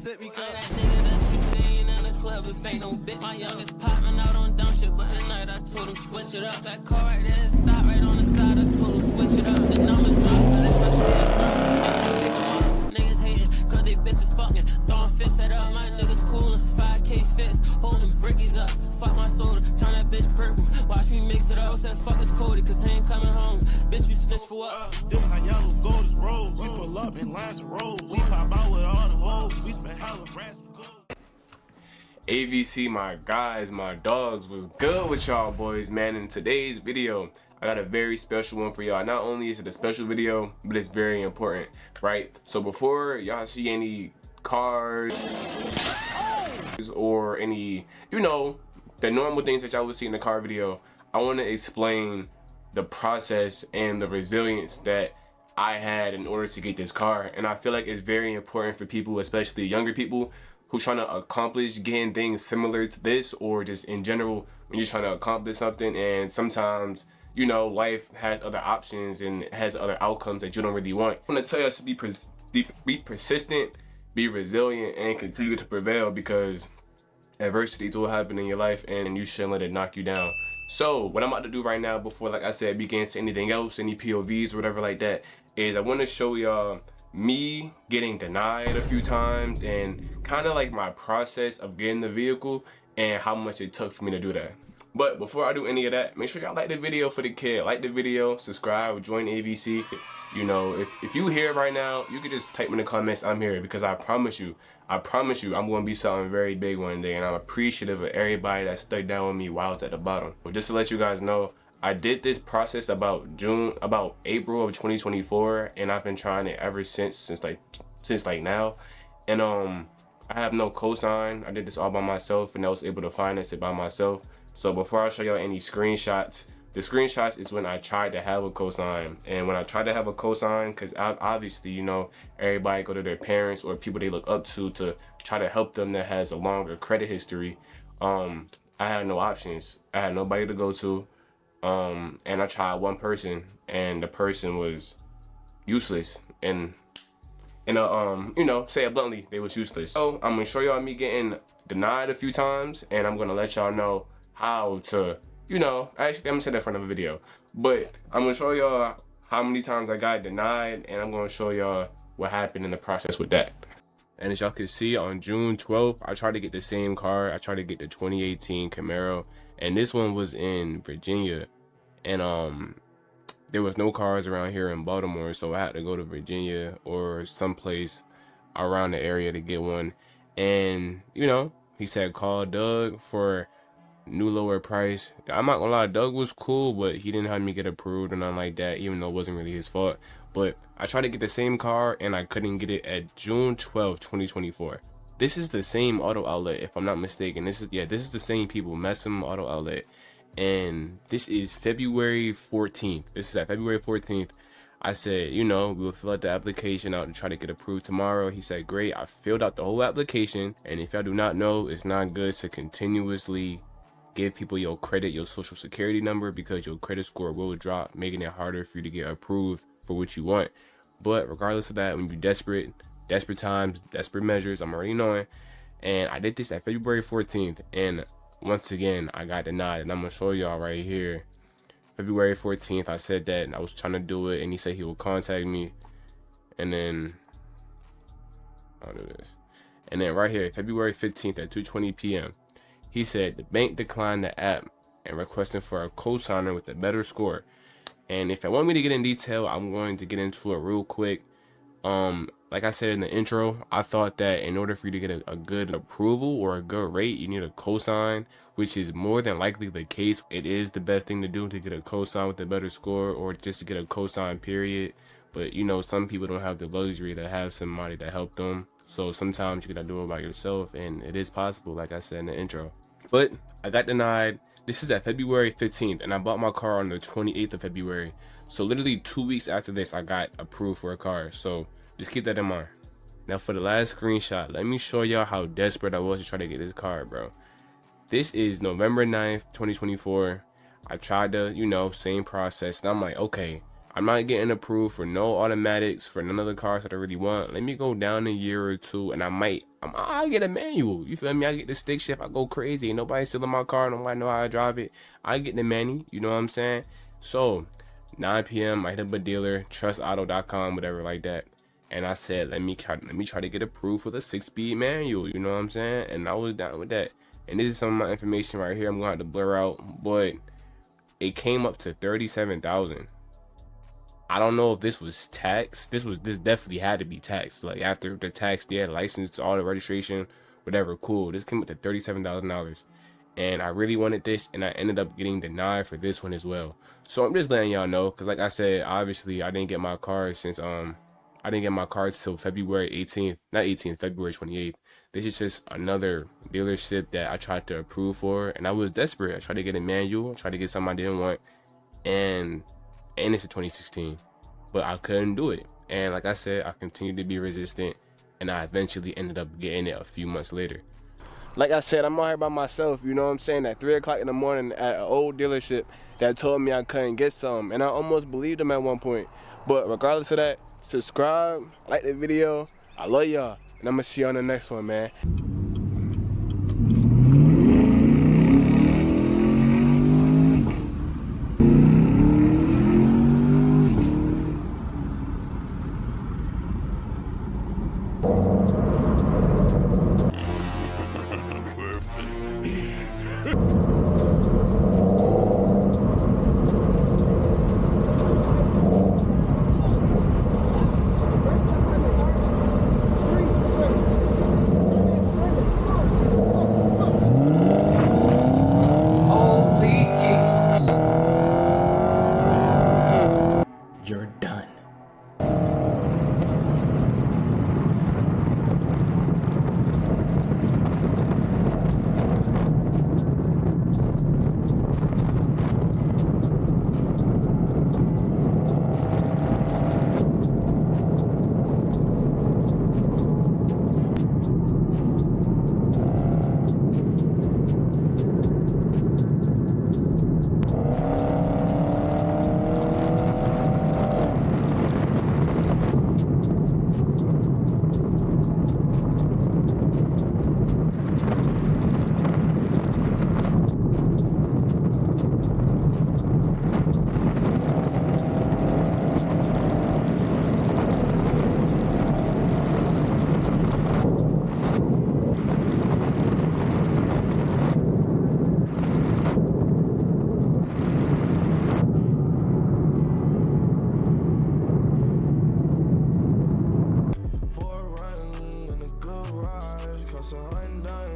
set me up. That nigga that you seen in the club, if ain't no bitch. My youngest poppin' out on dumb shit, but at night I told him switch it up. That car right there, stop right on the side, I told him switch it up. The numbers drop, but if I see it drop, I try to pick them up. Niggas hating, cause they bitches fucking. Throwing fists at up, my niggas coolin'. 5K fists, holding brickies up. Fuck my soda, turn that bitch purple. Watch me mix it up, said fuck it's Cody, cause he ain't coming home. Bitch, you snitch for what? This not yellow, gold is rose. We pull up in lines of roads. We pop out with all the hoes. We spend hella brass and gold. AVC, my guys, my dogs, was good with y'all boys, man. In today's video, I got a very special one for y'all. Not only is it a special video, but it's very important, right? So before y'all see any cars or any, you know, the normal things that y'all would see in the car video, I want to explain the process and the resilience that I had in order to get this car. And I feel like it's very important for people, especially younger people, who's trying to accomplish getting things similar to this, or just in general when you're trying to accomplish something. And sometimes, you know, life has other options and has other outcomes that you don't really want. I want to tell you to be persistent, be resilient, and continue to prevail, because adversities will happen in your life and you shouldn't let it knock you down. So what I'm about to do right now, before, like I said, begin to anything else, any POVs or whatever like that, is I want to show y'all me getting denied a few times and kind of like my process of getting the vehicle and how much it took for me to do that. But before I do any of that, make sure y'all like the video for the kid. Like the video, subscribe, join AVC. You know, if you here right now, you can just type in the comments, I'm here, because I promise you, I'm going to be something very big one day, and I'm appreciative of everybody that stuck down with me while it's at the bottom. But just to let you guys know, I did this process about April of 2024, and I've been trying it ever since like now. And I have no cosign. I did this all by myself, and I was able to finance it by myself. So before I show y'all any screenshots, the screenshots is when I tried to have a cosign. And when I tried to have a cosign, because obviously, you know, everybody go to their parents or people they look up to try to help them that has a longer credit history. I had no options. I had nobody to go to. And I tried one person, and the person was useless. And you know, say it bluntly, they was useless. So I'm gonna show y'all me getting denied a few times, and I'm gonna let y'all know how to, you know, actually I'm gonna say that in front of a video, but I'm gonna show y'all how many times I got denied, and I'm gonna show y'all what happened in the process with that. And as y'all can see, on June 12th, I tried to get the same car. I tried to get the 2018 Camaro, and this one was in Virginia, and there was no cars around here in Baltimore, so I had to go to Virginia or someplace around the area to get one. And you know, he said call Doug for new lower price. I'm not gonna lie, Doug was cool, but he didn't have me get approved or nothing like that, even though it wasn't really his fault. But I tried to get the same car, and I couldn't get it at June 12th, 2024. This is the same auto outlet, if I'm not mistaken. This is the same people, Messam Auto Outlet. And this is February 14th. This is at February 14th. I said, you know, we'll fill out the application out and try to get approved tomorrow. He said, great. I filled out the whole application. And if y'all do not know, it's not good to continuously give people your credit, your social security number, because your credit score will drop, making it harder for you to get approved for what you want. But regardless of that, when you're desperate times, desperate measures, I'm already knowing. And I did this at February 14th. And once again, I got denied, and I'm gonna show y'all right here. February 14th, I said that and I was trying to do it, and he said he will contact me. And then I'll do this. And then right here, February 15th at 2:20 p.m. he said the bank declined the app and requesting for a cosigner with a better score. And if I want me to get in detail, I'm going to get into it real quick. Like I said in the intro, I thought that in order for you to get a good approval or a good rate, you need a cosign, which is more than likely the case. It is the best thing to do, to get a cosign with a better score, or just to get a cosign period. But you know, some people don't have the luxury to have somebody to help them. So sometimes you gotta do it by yourself, and it is possible, like I said in the intro. But I got denied. This is at February 15th, and I bought my car on the 28th of February. So literally 2 weeks after this, I got approved for a car. So just keep that in mind. Now for the last screenshot, let me show y'all how desperate I was to try to get this car, bro. This is November 9th, 2024. I tried to, you know, same process. And I'm like, okay, I'm not getting approved for no automatics, for none of the cars that I really want. Let me go down a year or two, and I might I get a manual. You feel me? I get the stick shift. I go crazy. Ain't nobody stealing my car. Nobody know how to drive it. I get the manual. You know what I'm saying? So 9 p.m. I hit up a dealer, trustauto.com, whatever like that. And I said, let me try to get approved for the 6-speed manual. You know what I'm saying? And I was down with that. And this is some of my information right here. I'm gonna have to blur out, but it came up to $37,000. I don't know if this was tax. This definitely had to be taxed. Like after the tax, they had license, all the registration, whatever. Cool. This came up to $37,000, and I really wanted this, and I ended up getting denied for this one as well. So I'm just letting y'all know, cause like I said, obviously I didn't get my car since I didn't get my cards till February 18th, not 18th, February 28th. This is just another dealership that I tried to approve for, and I was desperate. I tried to get a manual, tried to get something I didn't want, and it's a 2016, but I couldn't do it. And like I said, I continued to be resistant, and I eventually ended up getting it a few months later. Like I said, I'm out here by myself, you know what I'm saying, at 3 o'clock in the morning at an old dealership that told me I couldn't get some, and I almost believed them at one point. But regardless of that, subscribe, like the video. I love y'all, and I'm gonna see you on the next one, man. You're done. For a run in the garage, cost $100.